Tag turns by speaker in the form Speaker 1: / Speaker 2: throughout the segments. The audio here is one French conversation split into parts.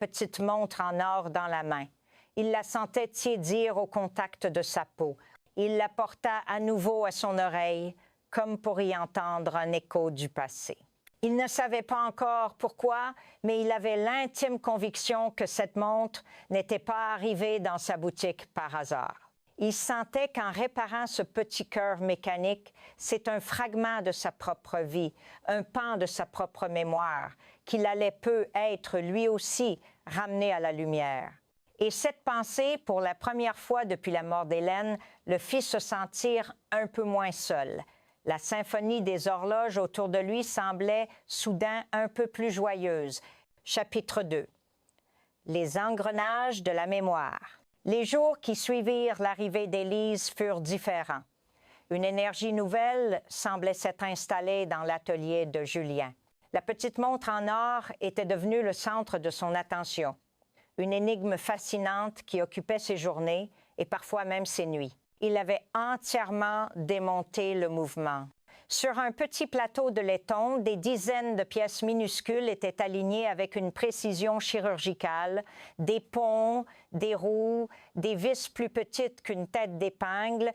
Speaker 1: petite montre en or dans la main. Il la sentait tiédir au contact de sa peau. Il la porta à nouveau à son oreille, comme pour y entendre un écho du passé. Il ne savait pas encore pourquoi, mais il avait l'intime conviction que cette montre n'était pas arrivée dans sa boutique par hasard. Il sentait qu'en réparant ce petit cœur mécanique, c'est un fragment de sa propre vie, un pan de sa propre mémoire, qu'il allait peu être lui aussi ramené à la lumière. Et cette pensée, pour la première fois depuis la mort d'Hélène, le fit se sentir un peu moins seul. La symphonie des horloges autour de lui semblait soudain un peu plus joyeuse. Chapitre 2. Les engrenages de la mémoire. Les jours qui suivirent l'arrivée d'Élise furent différents. Une énergie nouvelle semblait s'être installée dans l'atelier de Julien. La petite montre en or était devenue le centre de son attention. Une énigme fascinante qui occupait ses journées et parfois même ses nuits. Il avait entièrement démonté le mouvement. Sur un petit plateau de laiton, des dizaines de pièces minuscules étaient alignées avec une précision chirurgicale, des ponts, des roues, des vis plus petites qu'une tête d'épingle,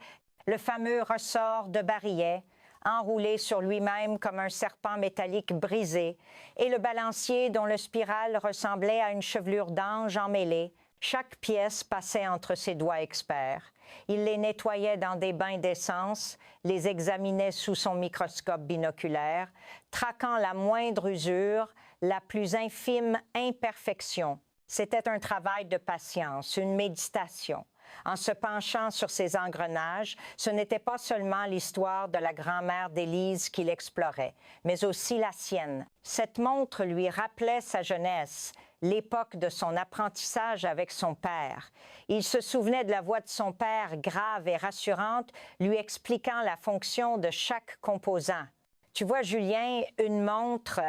Speaker 1: le fameux ressort de barillet, enroulé sur lui-même comme un serpent métallique brisé, et le balancier dont le spiral ressemblait à une chevelure d'ange emmêlée. Chaque pièce passait entre ses doigts experts. Il les nettoyait dans des bains d'essence, les examinait sous son microscope binoculaire, traquant la moindre usure, la plus infime imperfection. C'était un travail de patience, une méditation. En se penchant sur ces engrenages, ce n'était pas seulement l'histoire de la grand-mère d'Élise qu'il explorait, mais aussi la sienne. Cette montre lui rappelait sa jeunesse, l'époque de son apprentissage avec son père. Il se souvenait de la voix de son père, grave et rassurante, lui expliquant la fonction de chaque composant. Tu vois, Julien, une montre,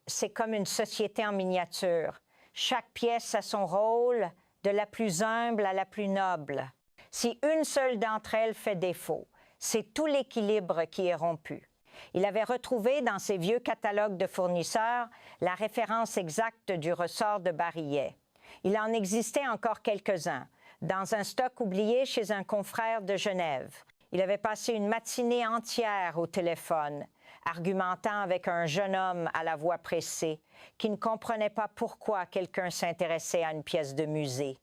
Speaker 1: c'est comme une société en miniature. Chaque pièce a son rôle, de la plus humble à la plus noble. Si une seule d'entre elles fait défaut, c'est tout l'équilibre qui est rompu. Il avait retrouvé dans ses vieux catalogues de fournisseurs la référence exacte du ressort de barillet. Il en existait encore quelques-uns, dans un stock oublié chez un confrère de Genève. Il avait passé une matinée entière au téléphone, argumentant avec un jeune homme à la voix pressée, qui ne comprenait pas pourquoi quelqu'un s'intéressait à une pièce de musée.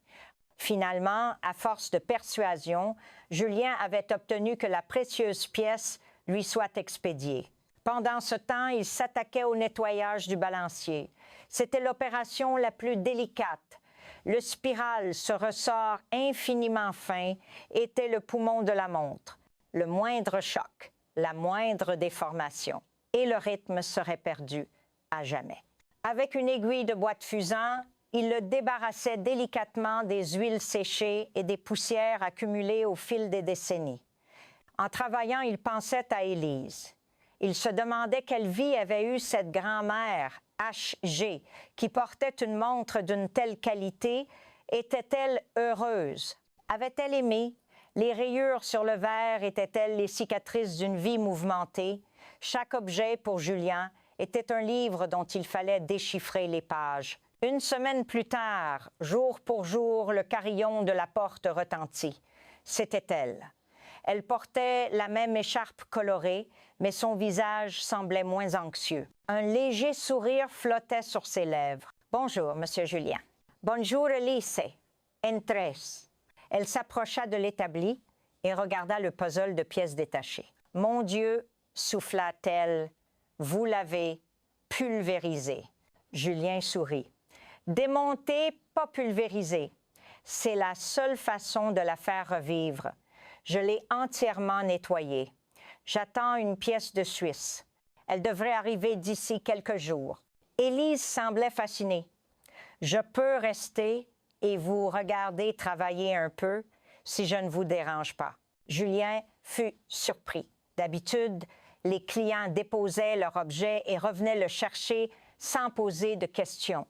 Speaker 1: Finalement, à force de persuasion, Julien avait obtenu que la précieuse pièce lui soit expédiée. Pendant ce temps, il s'attaquait au nettoyage du balancier. C'était l'opération la plus délicate. Le spiral, ce ressort infiniment fin, était le poumon de la montre. Le moindre choc, la moindre déformation, et le rythme serait perdu à jamais. Avec une aiguille de bois de fusain, il le débarrassait délicatement des huiles séchées et des poussières accumulées au fil des décennies. En travaillant, il pensait à Élise. Il se demandait quelle vie avait eue cette grand-mère, H.G., qui portait une montre d'une telle qualité. Était-elle heureuse? Avait-elle aimé? Les rayures sur le verre étaient-elles les cicatrices d'une vie mouvementée? Chaque objet, pour Julien, était un livre dont il fallait déchiffrer les pages. Une semaine plus tard, jour pour jour, le carillon de la porte retentit. C'était elle. Elle portait la même écharpe colorée, mais son visage semblait moins anxieux. Un léger sourire flottait sur ses lèvres. « Bonjour, Monsieur Julien. »« Bonjour, Elise. Entres. » Elle s'approcha de l'établi et regarda le puzzle de pièces détachées. « Mon Dieu, souffla-t-elle, vous l'avez pulvérisé. » Julien sourit. « Démonter, pas pulvériser. C'est la seule façon de la faire revivre. Je l'ai entièrement nettoyée. J'attends une pièce de Suisse. Elle devrait arriver d'ici quelques jours. » Élise semblait fascinée. « Je peux rester et vous regarder travailler un peu si je ne vous dérange pas. » Julien fut surpris. D'habitude, les clients déposaient leur objet et revenaient le chercher sans poser de questions.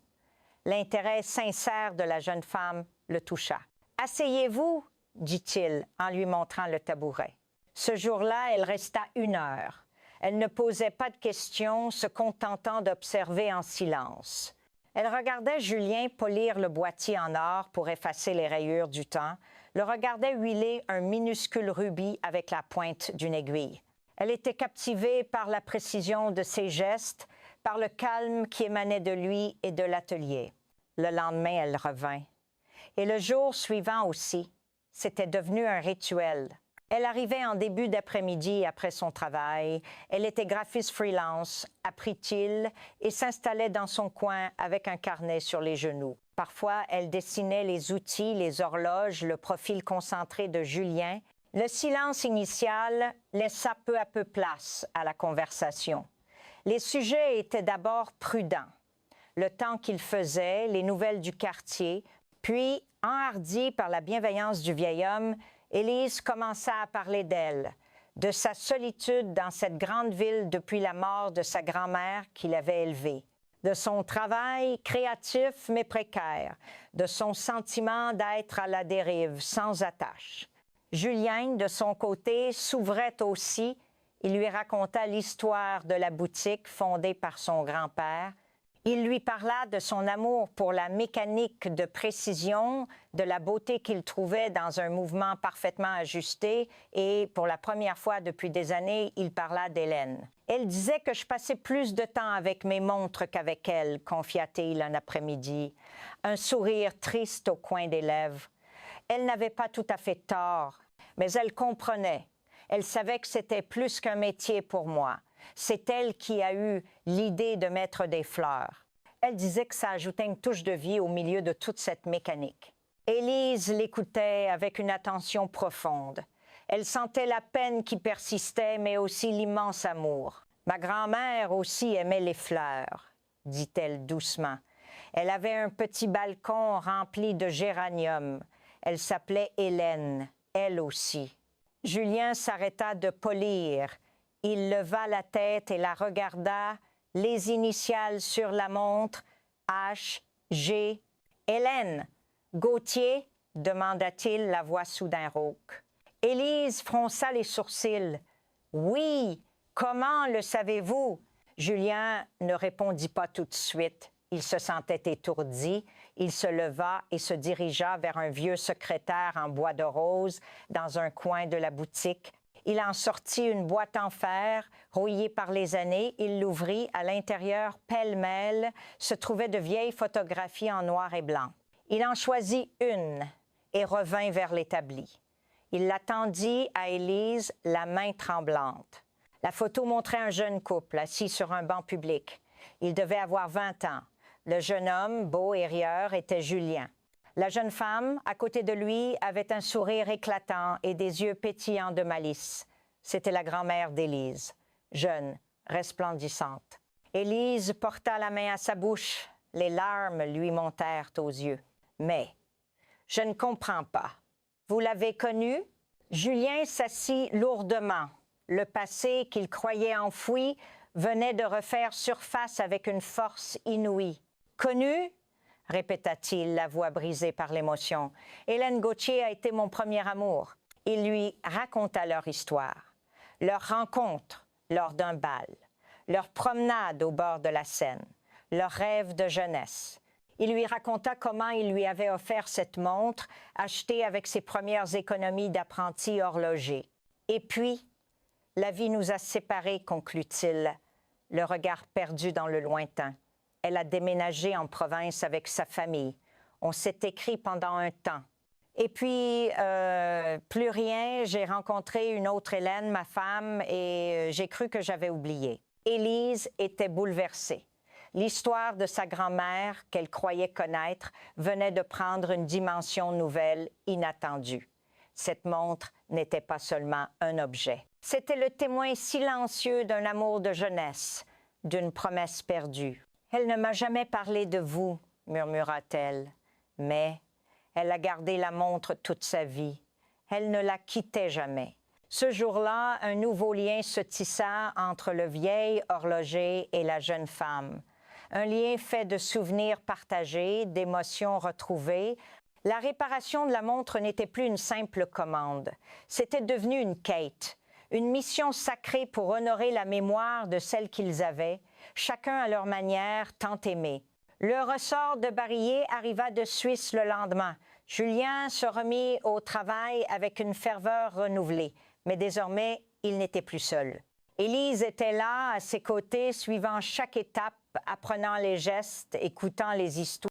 Speaker 1: L'intérêt sincère de la jeune femme le toucha. « Asseyez-vous, » dit-il en lui montrant le tabouret. Ce jour-là, elle resta 1 heure. Elle ne posait pas de questions, se contentant d'observer en silence. Elle regardait Julien polir le boîtier en or pour effacer les rayures du temps, le regardait huiler un minuscule rubis avec la pointe d'une aiguille. Elle était captivée par la précision de ses gestes, par le calme qui émanait de lui et de l'atelier. Le lendemain, elle revint. Et le jour suivant aussi, c'était devenu un rituel. Elle arrivait en début d'après-midi après son travail. Elle était graphiste freelance, apprit-il, et s'installait dans son coin avec un carnet sur les genoux. Parfois, elle dessinait les outils, les horloges, le profil concentré de Julien. Le silence initial laissa peu à peu place à la conversation. Les sujets étaient d'abord prudents. Le temps qu'il faisait, les nouvelles du quartier, puis, enhardie par la bienveillance du vieil homme, Élise commença à parler d'elle, de sa solitude dans cette grande ville depuis la mort de sa grand-mère qui l'avait élevée, de son travail créatif mais précaire, de son sentiment d'être à la dérive, sans attache. Julien, de son côté, s'ouvrait aussi. Il lui raconta l'histoire de la boutique fondée par son grand-père. Il lui parla de son amour pour la mécanique de précision, de la beauté qu'il trouvait dans un mouvement parfaitement ajusté et, pour la première fois depuis des années, il parla d'Hélène. « Elle disait que je passais plus de temps avec mes montres qu'avec elle », confia-t-il un après-midi, un sourire triste au coin des lèvres. Elle n'avait pas tout à fait tort, mais elle comprenait. Elle savait que c'était plus qu'un métier pour moi. C'est elle qui a eu l'idée de mettre des fleurs. Elle disait que ça ajoutait une touche de vie au milieu de toute cette mécanique. Élise l'écoutait avec une attention profonde. Elle sentait la peine qui persistait, mais aussi l'immense amour. « Ma grand-mère aussi aimait les fleurs », dit-elle doucement. Elle avait un petit balcon rempli de géraniums. Elle s'appelait Hélène, elle aussi. Julien s'arrêta de polir. Il leva la tête et la regarda, les initiales sur la montre, H, G. « Hélène, Gauthier ?» demanda-t-il, la voix soudain rauque. Élise fronça les sourcils. « Oui, comment le savez-vous » Julien ne répondit pas tout de suite. Il se sentait étourdi. Il se leva et se dirigea vers un vieux secrétaire en bois de rose dans un coin de la boutique. Il en sortit une boîte en fer, rouillée par les années. Il l'ouvrit. À l'intérieur, pêle-mêle, se trouvaient de vieilles photographies en noir et blanc. Il en choisit une et revint vers l'établi. Il la tendit à Élise, la main tremblante. La photo montrait un jeune couple assis sur un banc public. Il devait avoir 20 ans. Le jeune homme, beau et rieur, était Julien. La jeune femme, à côté de lui, avait un sourire éclatant et des yeux pétillants de malice. C'était la grand-mère d'Élise, jeune, resplendissante. Élise porta la main à sa bouche. Les larmes lui montèrent aux yeux. « Mais, je ne comprends pas. Vous l'avez connu? » Julien s'assit lourdement. Le passé qu'il croyait enfoui venait de refaire surface avec une force inouïe. « Connu? » répéta-t-il, la voix brisée par l'émotion. « Hélène Gauthier a été mon premier amour. » Il lui raconta leur histoire, leur rencontre lors d'un bal, leur promenade au bord de la Seine, leur rêve de jeunesse. Il lui raconta comment il lui avait offert cette montre, achetée avec ses premières économies d'apprenti horloger. « Et puis, la vie nous a séparés, » conclut-il, le regard perdu dans le lointain. Elle a déménagé en province avec sa famille. On s'est écrit pendant un temps. Et puis, plus rien, j'ai rencontré une autre Hélène, ma femme, et j'ai cru que j'avais oublié. Élise était bouleversée. L'histoire de sa grand-mère, qu'elle croyait connaître, venait de prendre une dimension nouvelle, inattendue. Cette montre n'était pas seulement un objet. C'était le témoin silencieux d'un amour de jeunesse, d'une promesse perdue. « Elle ne m'a jamais parlé de vous, » murmura-t-elle, mais elle a gardé la montre toute sa vie. Elle ne la quittait jamais. Ce jour-là, un nouveau lien se tissa entre le vieil horloger et la jeune femme. Un lien fait de souvenirs partagés, d'émotions retrouvées. La réparation de la montre n'était plus une simple commande. C'était devenu une quête, une mission sacrée pour honorer la mémoire de celle qu'ils avaient, chacun à leur manière tant aimée. Le ressort de barillet arriva de Suisse le lendemain. Julien se remit au travail avec une ferveur renouvelée, mais désormais, il n'était plus seul. Élise était là, à ses côtés, suivant chaque étape, apprenant les gestes, écoutant les histoires.